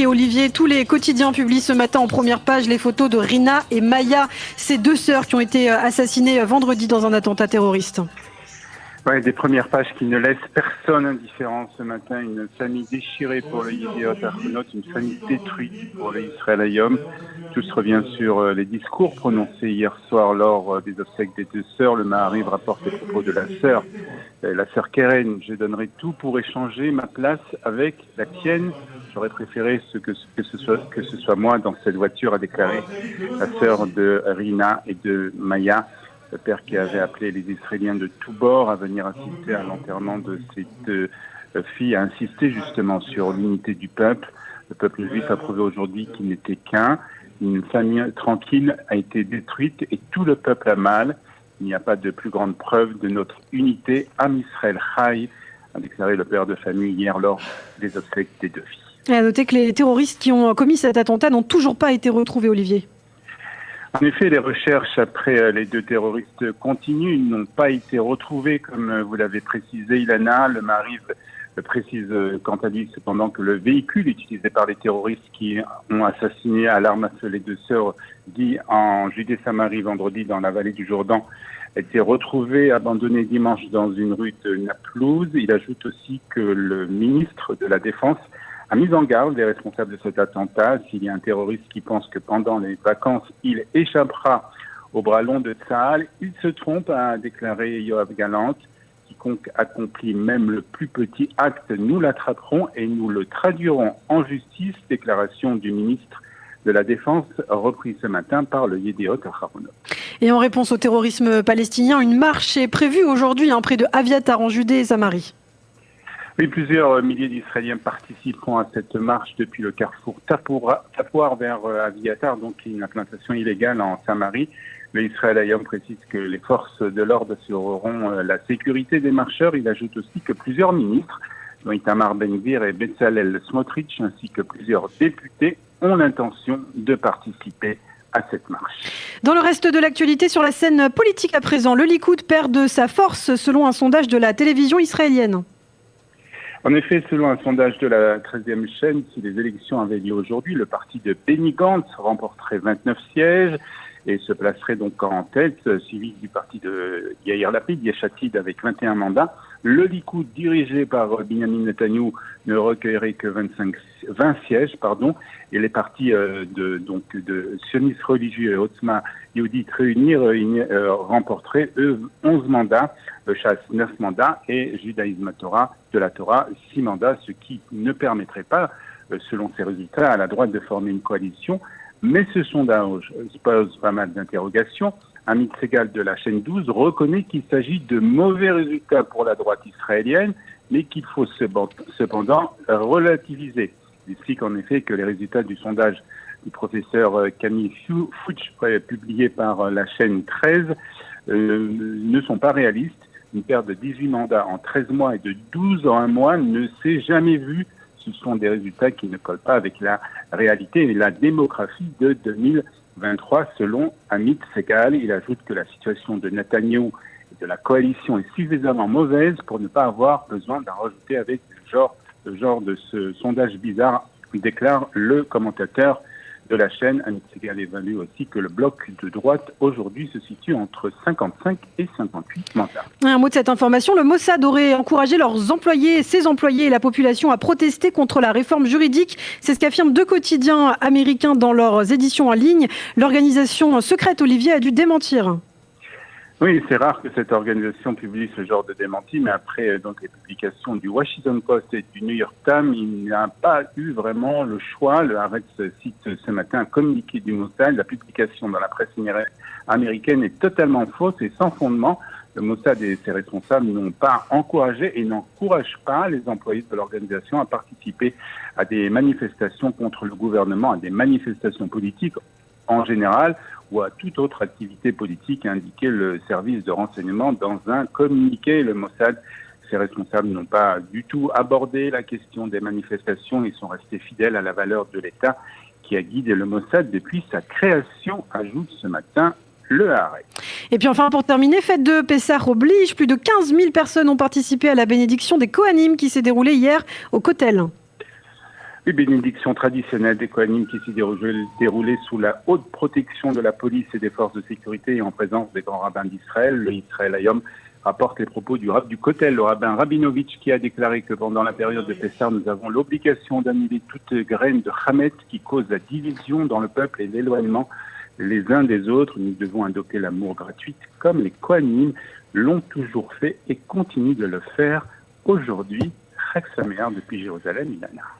Olivier, tous les quotidiens publient ce matin en première page les photos de Rina et Maya, ces deux sœurs qui ont été assassinées vendredi dans un attentat terroriste. Ouais, des premières pages qui ne laissent personne indifférent ce matin. Une famille déchirée pour le Yediot Ahronot, une famille détruite pour le Israël Hayom. Tout se revient sur les discours prononcés hier soir lors des obsèques des deux sœurs. Le Maariv rapporte les propos de la sœur Keren. Je donnerai tout pour échanger ma place avec la tienne. J'aurais préféré que ce soit moi dans cette voiture, a déclaré la sœur de Rina et de Maya. Le père qui avait appelé les Israéliens de tous bords à venir assister à l'enterrement de ces deux filles a insisté justement sur l'unité du peuple. Le peuple juif a prouvé aujourd'hui qu'il n'était qu'un. Une famille tranquille a été détruite et tout le peuple a mal. Il n'y a pas de plus grande preuve de notre unité. Am Israël Chai, a déclaré le père de famille hier lors des obsèques des deux filles. Et à noter que les terroristes qui ont commis cet attentat n'ont toujours pas été retrouvés, Olivier. En effet, les recherches après les deux terroristes continuent. Ils n'ont pas été retrouvés, comme vous l'avez précisé, Ilana. Le Maariv précise quant à lui cependant que le véhicule utilisé par les terroristes qui ont assassiné à l'arme à feu les deux sœurs dit en Judée-Samarie vendredi dans la vallée du Jourdain a été retrouvé abandonné dimanche dans une rue de Naplouse. Il ajoute aussi que le ministre de la Défense a mis en garde les responsables de cet attentat. S'il y a un terroriste qui pense que pendant les vacances, il échappera au bras long de Tsahal, il se trompe, a déclaré Yoav Gallant. Quiconque accomplit même le plus petit acte, nous l'attraperons et nous le traduirons en justice. Déclaration du ministre de la Défense reprise ce matin par le Yediot Ahronot. Et en réponse au terrorisme palestinien, une marche est prévue aujourd'hui près de Aviatar en Judée et Samarie. Oui, plusieurs milliers d'Israéliens participeront à cette marche depuis le carrefour Tapouar vers Aviatar, donc une implantation illégale en Samarie. Le Israël Hayom précise que les forces de l'ordre assureront la sécurité des marcheurs. Il ajoute aussi que plusieurs ministres, dont Itamar Ben-Gvir et Bezalel Smotrich, ainsi que plusieurs députés, ont l'intention de participer à cette marche. Dans le reste de l'actualité, sur la scène politique à présent, le Likoud perd de sa force selon un sondage de la télévision israélienne. En effet, selon un sondage de la 13e chaîne, si les élections avaient lieu aujourd'hui, le parti de Benny Gantz remporterait 29 sièges et se placerait donc en tête, suivi du parti de Yair Lapid, Yesh Atid, avec 21 mandats. Le Likoud, dirigé par Binyamin Netanyahou, ne recueillerait que 20 sièges, et les partis de sionistes religieux et Otzma Yehudit réunis remporteraient, eux, 11 mandats, le Chasse 9 mandats et Judaïsme Torah de la Torah 6 mandats, ce qui ne permettrait pas, selon ces résultats, à la droite de former une coalition. Mais ce sondage pose pas mal d'interrogations. Amit Segal de la chaîne 12 reconnaît qu'il s'agit de mauvais résultats pour la droite israélienne, mais qu'il faut cependant relativiser. Il explique en effet que les résultats du sondage du professeur Camille Fouch, publié par la chaîne 13, ne sont pas réalistes. Une perte de 18 mandats en 13 mois et de 12 en un mois ne s'est jamais vue. Ce sont des résultats qui ne collent pas avec la réalité et la démographie de 2023, selon Amit Segal. Il ajoute que la situation de Netanyahou et de la coalition est suffisamment mauvaise pour ne pas avoir besoin d'en rajouter avec le genre de ce sondage bizarre, déclare le commentateur de la chaîne. Amit Segal évalue aussi que le bloc de droite aujourd'hui se situe entre 55 et 58 mandats. Un mot de cette information, le Mossad aurait encouragé ses employés et la population à protester contre la réforme juridique. C'est ce qu'affirment deux quotidiens américains dans leurs éditions en ligne. L'organisation secrète, Olivier, a dû démentir. Oui, c'est rare que cette organisation publie ce genre de démenti, mais après donc les publications du Washington Post et du New York Times, il n'a pas eu vraiment le choix. Le Haaretz cite ce matin un communiqué du Mossad. La publication dans la presse américaine est totalement fausse et sans fondement. Le Mossad et ses responsables n'ont pas encouragé et n'encouragent pas les employés de l'organisation à participer à des manifestations contre le gouvernement, à des manifestations politiques en général, ou à toute autre activité politique, a indiqué le service de renseignement dans un communiqué. Le Mossad, ses responsables n'ont pas du tout abordé la question des manifestations. Ils sont restés fidèles à la valeur de l'État qui a guidé le Mossad depuis sa création, ajoute ce matin le Haaretz. Et puis enfin, pour terminer, fête de Pessah oblige. Plus de 15 000 personnes ont participé à la bénédiction des Kohanim qui s'est déroulée hier au Kotel. Les bénédictions traditionnelles des Kohanim qui s'y déroulaient sous la haute protection de la police et des forces de sécurité et en présence des grands rabbins d'Israël. Le Israël Hayom rapporte les propos du rabbin du Kotel, le rabbin Rabinovitch, qui a déclaré que pendant la période de Pessah, nous avons l'obligation d'annuler toute graine de Hametz qui cause la division dans le peuple et l'éloignement les uns des autres. Nous devons invoquer l'amour gratuit comme les Kohanim l'ont toujours fait et continuent de le faire aujourd'hui. Chag Sameach depuis Jérusalem, Ilana.